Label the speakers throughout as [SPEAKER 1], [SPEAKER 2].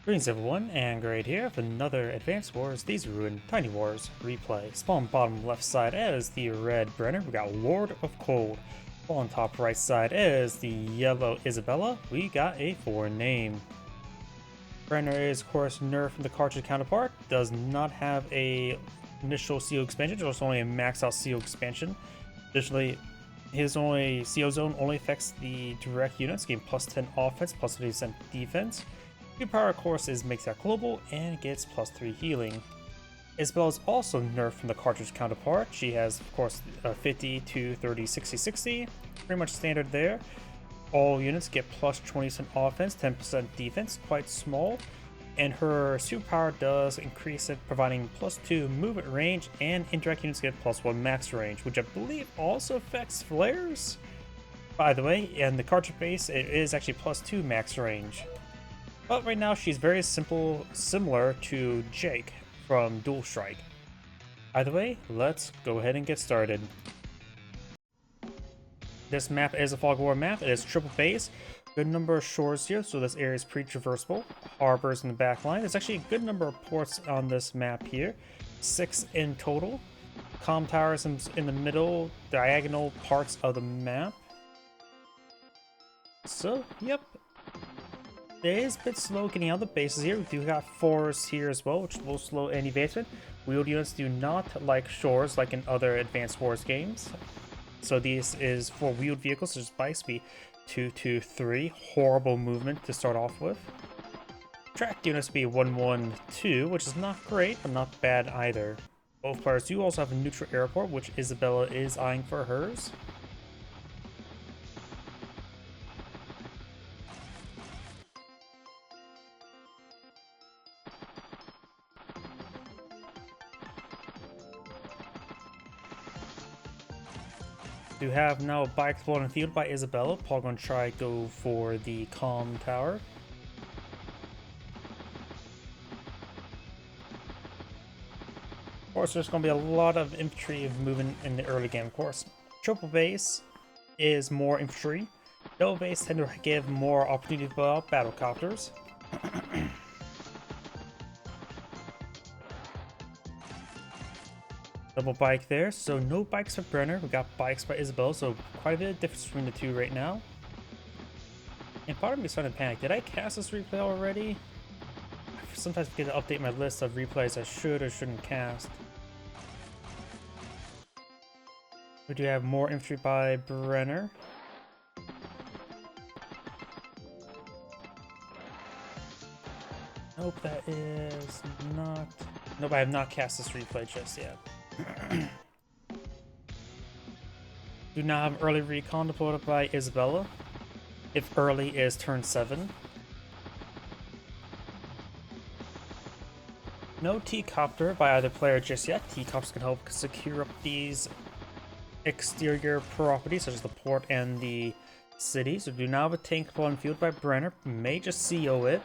[SPEAKER 1] Greetings everyone, and Grade here with another Advanced Wars, These Ruined Tiny Wars replay. Spawn bottom left side as the red Brenner, we got Lordofcold. On top right side as the yellow Isabella, we got a foreign name. Brenner is of course nerfed from the cartridge counterpart, does not have a initial CO expansion, just only a max out CO expansion. Additionally, his only CO zone only affects the direct units, gain plus 10 offense, plus 30% defense. Good power, of course, makes that global and gets plus 3 healing. Isabella is also nerfed from the cartridge counterpart. She has, of course, 50 to 30, 60, 60. Pretty much standard there. All units get plus 20% offense, 10% defense, quite small. And her superpower does increase it, providing plus 2 movement range, and indirect units get plus 1 max range, which I believe also affects flares. By the way, in the cartridge base, it is actually plus 2 max range. But right now she's very similar to Jake from Dual Strike. Either way, let's go ahead and get started. This map is a Fog War map. It is triple base. Good number of shores here, so this area is pretty traversable. Harbors in the back line. There's actually a good number of ports on this map here. 6 in total. Comm towers in the middle, diagonal parts of the map. So, yep. It is a bit slow getting out of the bases here. We do have forests here as well, which will slow any advancement. Wheeled units do not like shores like in other Advanced Wars games. So this is for wheeled vehicles, such as bike speed 2 to 3. Horrible movement to start off with. Tracked units be 1, 1, 2, which is not great, but not bad either. Both players do also have a neutral airport, which Isabella is eyeing for hers. Do have now a bike explored in the field by Isabella. Paul gonna try go for the comm tower. Of course, there's gonna be a lot of infantry moving in the early game. Of course, triple base is more infantry. Double base tend to give more opportunity for battlecopters. Double bike there, so no bikes for Brenner. We got bikes by Isabella, so quite a bit of difference between the two right now. And part of me is starting to panic. Did I cast this replay already? I sometimes forget to update my list of replays I should or shouldn't cast. We do have more infantry by Brenner. Nope, that is not... Nope, I have not cast this replay just yet. Do not have early recon deployed by Isabella. If early is turn 7. No T-Copter by either player just yet. T-Copters can help secure up these exterior properties such as the port and the city. So do not have a tank deployed in field by Brenner. May just CO it.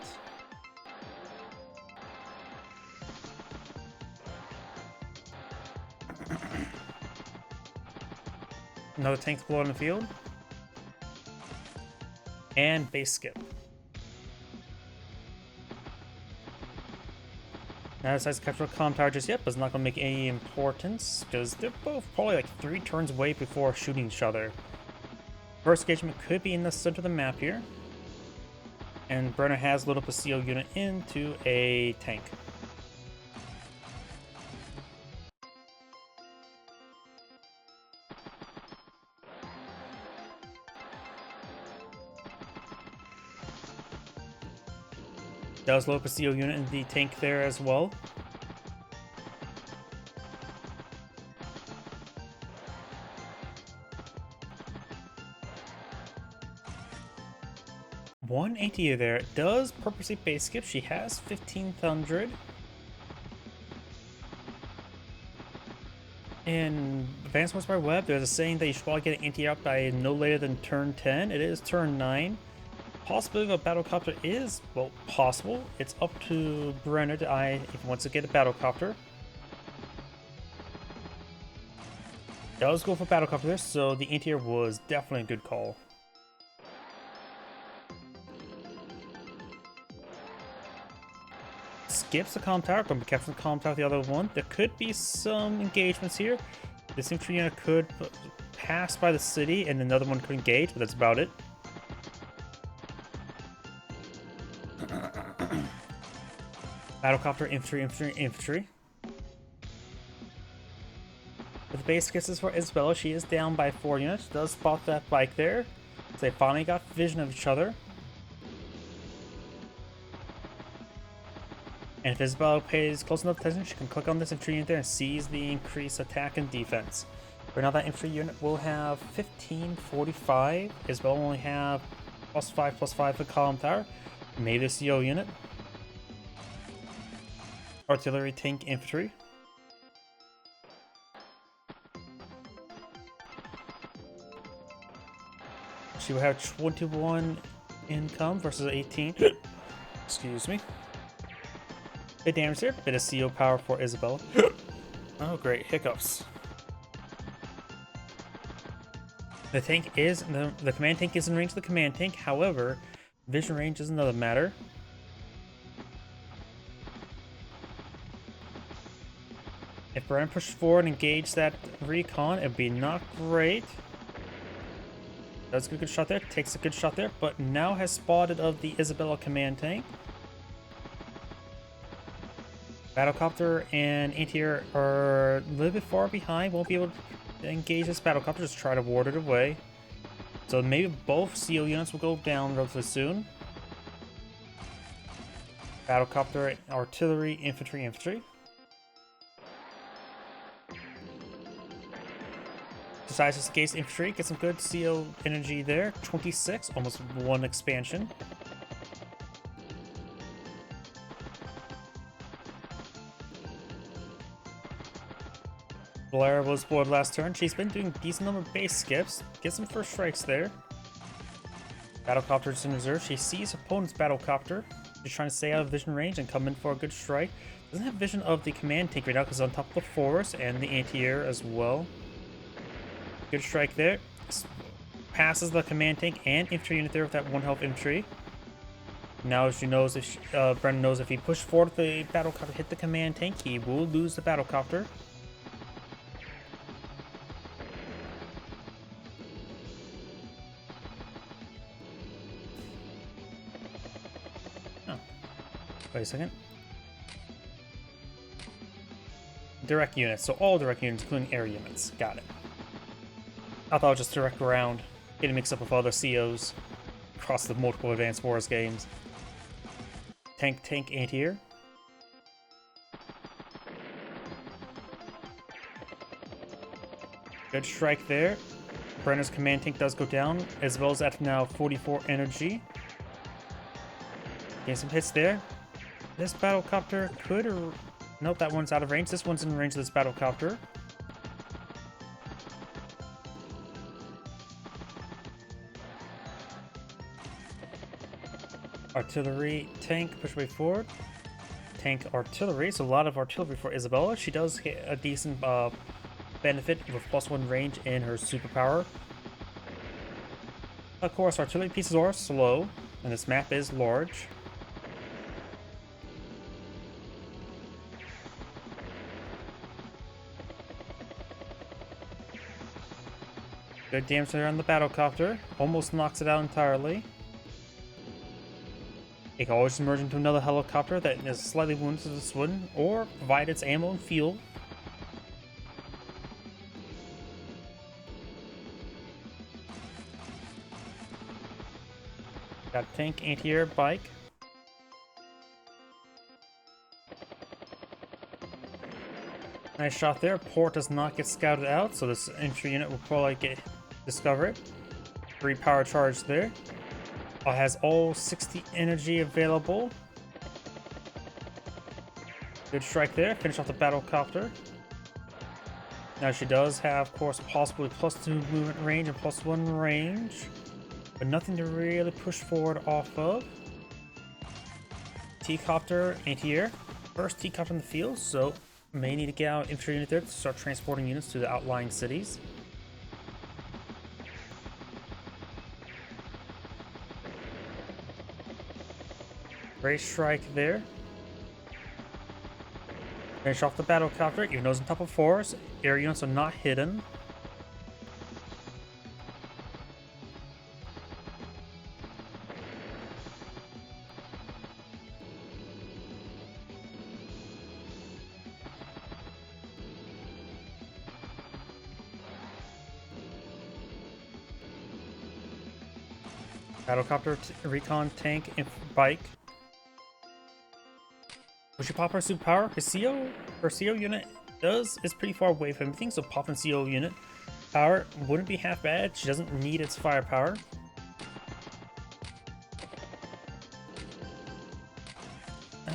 [SPEAKER 1] Another tank deployed in the field. And base skip. Now decides to capture a comm tower just yet, but it's not going to make any importance because they're both probably like 3 turns away before shooting each other. First engagement could be in the center of the map here. And Brenner has loaded up a CO unit into a tank. Does load up a CO unit in the tank there as well. One ATA there. Does purposely base skip. She has 1500. In Advanced Wars by Web, there's a saying that you should probably get an anti out by no later than turn 10. It is turn 9. Possibility of a battlecopter is, well, possible. It's up to Brenner to eye if he wants to get a battlecopter. Does go for battlecopter, so the anti-air was definitely a good call. skips the comm tower, going to be capturing the comm tower with the other one. There could be some engagements here. This infantry unit could pass by the city, and another one could engage, but that's about it. Battlecopter, infantry, infantry, infantry. With base kisses for Isabella, she is down by 4 units. Does spot that bike there. So they finally got vision of each other. And if Isabella pays close enough attention, she can click on this infantry unit there and sees the increased attack and defense. Right now that infantry unit will have 1545. Isabella will only have +5/+5 for column tower. Maybe the CO unit. Artillery, tank, infantry. She will have 21 income versus 18. Excuse me. Bit damage there. Bit of CO power for Isabella. Oh, great. Hiccups. The tank is... The command tank is in range of the command tank. However, vision range is another matter. If Brenner pushes forward and engage that recon, it'd be not great. Does get a good shot there, takes a good shot there, but now has spotted of the Isabella command tank. Battlecopter and anti-air are a little bit far behind, won't be able to engage this battlecopter, just try to ward it away. So maybe both CO units will go down relatively soon. Battlecopter, artillery, infantry, infantry. Decides to engage infantry, get some good CO energy there. 26, almost 1 expansion. Blair was bored last turn. She's been doing a decent number of base skips. Get some first strikes there. Battlecopter's in reserve. She sees opponent's battlecopter. She's trying to stay out of vision range and come in for a good strike. Doesn't have vision of the command tank right now because it's on top of the forest and the anti-air as well. Good strike there. Passes the command tank and infantry unit there with that 1 health infantry. Now she knows if Brenner knows if he pushes forward the battlecopter hit the command tank, he will lose the battlecopter. Oh. Wait a second. Direct units, so all direct units, including air units. Got it. I thought it was just direct ground, getting mixed up with other COs across the multiple Advanced Wars games. Tank, tank, anti-air. Good strike there. Brenner's command tank does go down, as well as at now 44 energy. Getting some hits there. This battlecopter could... Nope, that one's out of range. This one's in range of this battlecopter. Artillery, tank, push way forward. Tank, artillery, so a lot of artillery for Isabella. She does get a decent benefit with +1 range in her superpower. Of course, artillery pieces are slow, and this map is large. Good damage there on the battlecopter. Almost knocks it out entirely. It can always merge into another helicopter that is slightly wounded to this one, or provide its ammo and fuel. Got tank, anti-air, bike. Nice shot there. Port does not get scouted out, so this infantry unit will probably discover it. 3 power charge there. Has all 60 energy available. Good strike there. Finish off the battlecopter. Now she does have, of course, possibly +2 movement range and +1 range, but nothing to really push forward off of. T-copter, anti-air. First T-copter in the field, so may need to get out infantry unit there to start transporting units to the outlying cities. Great strike there. Finish off the battlecopter, even though it's on top of 4s. Air units are not hidden. Battlecopter, recon, tank, bike. We should pop our superpower. Her CO unit is pretty far away from everything, so popping CO unit power wouldn't be half bad. She doesn't need its firepower.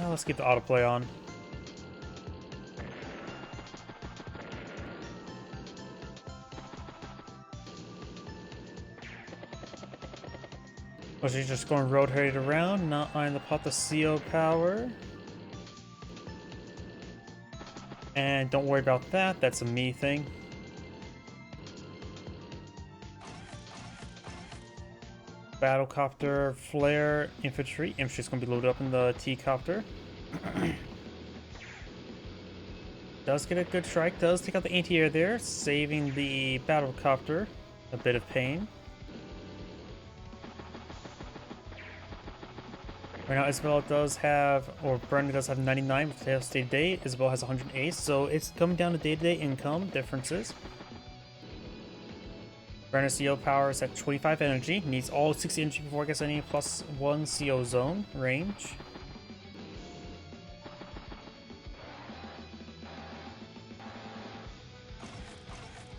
[SPEAKER 1] Let's keep the autoplay on. Well, she's just going to rotate it around, not mind the pop the CO power. And don't worry about that, that's a me thing. Battlecopter, flare, infantry. Infantry's going to be loaded up in the T-copter. Does get a good strike, does take out the anti-air there, saving the battlecopter a bit of pain. Right now, Isabella does have, or Brenner does have 99 with sales day-to-day. Isabella has 108, so it's coming down to day-to-day income differences. Brenner's CO power is at 25 energy. Needs all 60 energy before it gets any +1 CO zone range.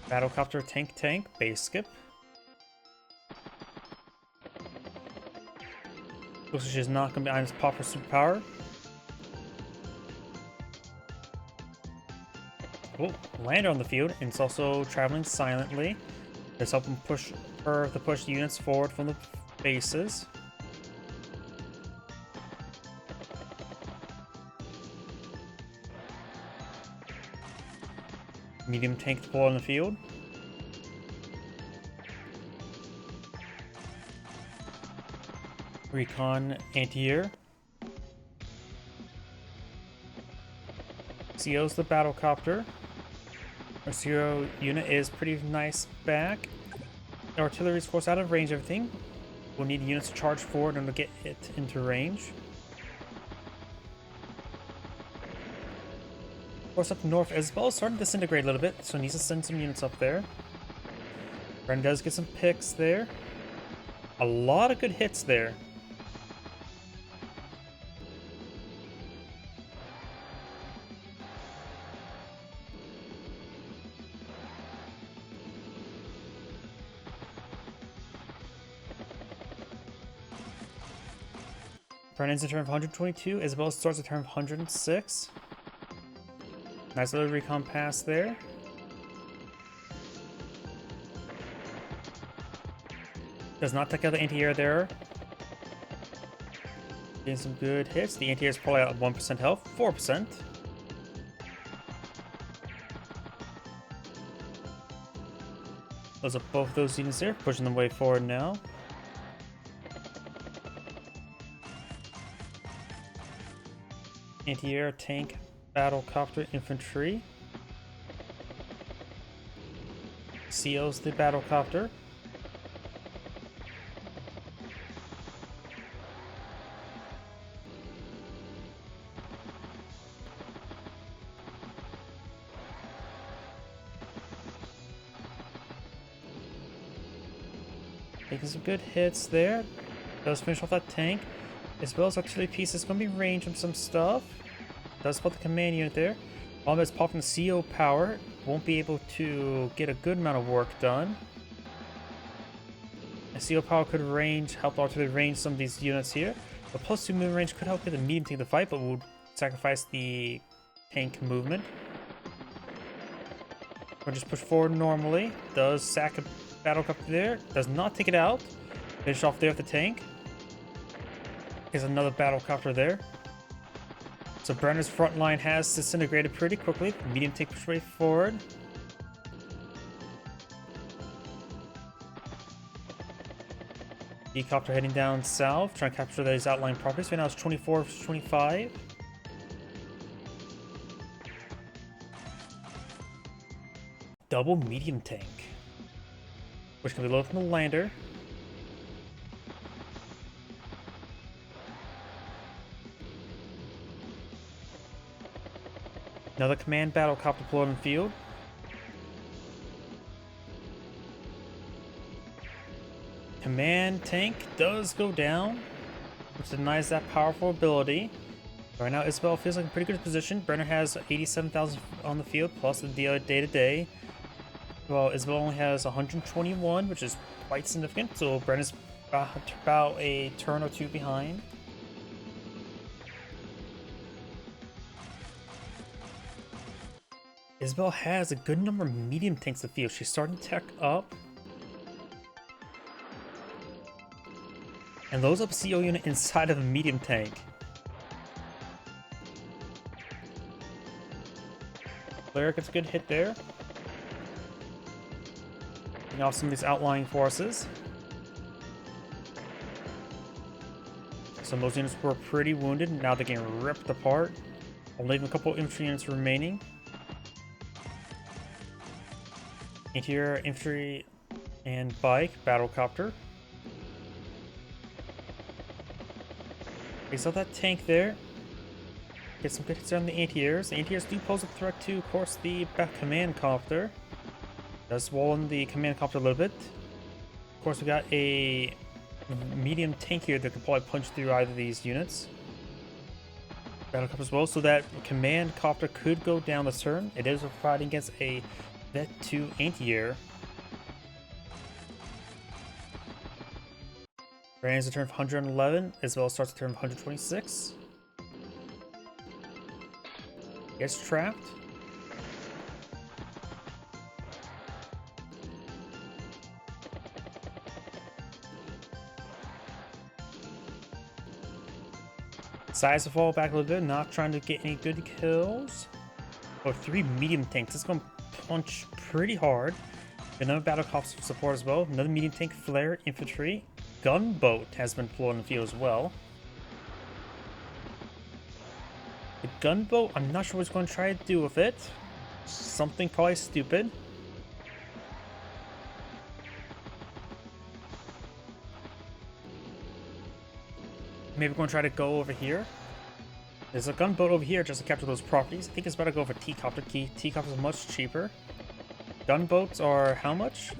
[SPEAKER 1] Battlecopter, tank, base skip. Looks like she's not going to be on pop her superpower. Oh, lander on the field, and it's also traveling silently. It's helping push her to push units forward from the bases. Medium tank to pull on the field. Recon anti-air. CO's the battlecopter. Our CO unit is pretty nice back. The artillery's forced out of range, everything. We'll need units to charge forward and to get it into range. Of course, up north, Isabella's starting to disintegrate a little bit, so it needs to send some units up there. Brenner does get some picks there. A lot of good hits there. Brenner ends a turn of 122. Isabella starts a turn of 106. Nice little recon pass there. Does not take out the anti-air there. Getting some good hits. The anti-air is probably at 1% health, 4%. Those are both those units there, pushing them way forward now. Anti-air, tank, battlecopter, infantry. CO's the battlecopter. Taking some good hits there. Does finish off that tank. As well as artillery piece is going to be range on some stuff. Does put the command unit there. While it's popping the CO power, won't be able to get a good amount of work done. The CO power could help artillery range some of these units here. The +2 movement range could help get the medium take the fight, but would sacrifice the tank movement. We'll just push forward normally. Does sack a battlecopter there. Does not take it out. Finish off there with the tank. There's another battlecopter there. So Brenner's front line has disintegrated pretty quickly. Medium tank push way forward. Helicopter heading down south, trying to capture those outlying properties. Right now it's 24 to 25. double medium tank, which can be loaded from the lander. Another command battle copter deployed in the field. Command tank does go down, which denies that powerful ability. Right now, Isabella feels like in a pretty good position. Brenner has 87,000 on the field, plus the day-to-day. Well, Isabella only has 121, which is quite significant, so Brenner's about a turn or two behind. Isabella has a good number of medium tanks to field. She's starting to tech up. And loads up a CO unit inside of a medium tank. Flare gets a good hit there. Getting off some of these outlying forces. Some of those units were pretty wounded. Now they're getting ripped apart. Only leaving a couple infantry units remaining. Interior infantry and bike, battlecopter. We saw that tank there. Get some good hits on the anti-airs. The anti-airs do pose a threat to, of course, the command copter. Does wall in the command copter a little bit. Of course, we got a medium tank here that can probably punch through either of these units. Battlecopter as well, so that command copter could go down this turn. It is fighting against a Vet 2 anti-air. Brenner ends the turn for 111, Isabella starts the turn for 126. Gets trapped. Decides to fall back a little bit, not trying to get any good kills. Oh, 3 medium tanks. It's going to punch pretty hard. Another battle cops support as well. Another medium tank, flare, infantry. Gunboat has been deployed in the field as well. The gunboat, I'm not sure what he's going to try to do with it. Something probably stupid. Maybe we're going to try to go over here. There's a gunboat over here just to capture those properties. I think it's better to go for T-copter. T-copter is much cheaper. Gunboats are how much?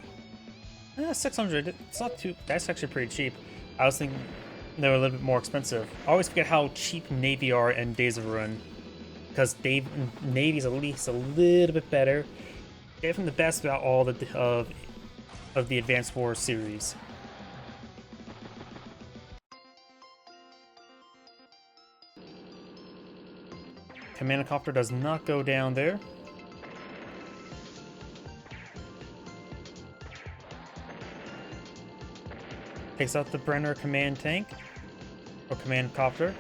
[SPEAKER 1] 600. It's not too... That's actually pretty cheap. I was thinking they were a little bit more expensive. I always forget how cheap Navy are in Days of Ruin. Because Navy's at least a little bit better. Definitely the best about all of the Advanced Wars series. Command copter does not go down there. Takes out the Brenner command tank, or command copter.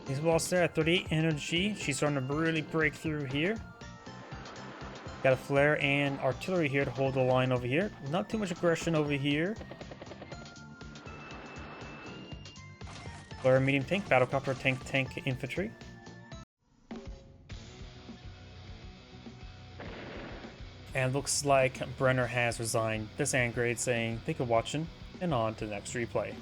[SPEAKER 1] He's well there at 38 energy. She's starting to really break through here. Got a flare and artillery here to hold the line over here. Not too much aggression over here. Flare medium tank, battlecopter, tank, infantry. And looks like Brenner has resigned. This end grade saying, thank you for watching, and on to the next replay.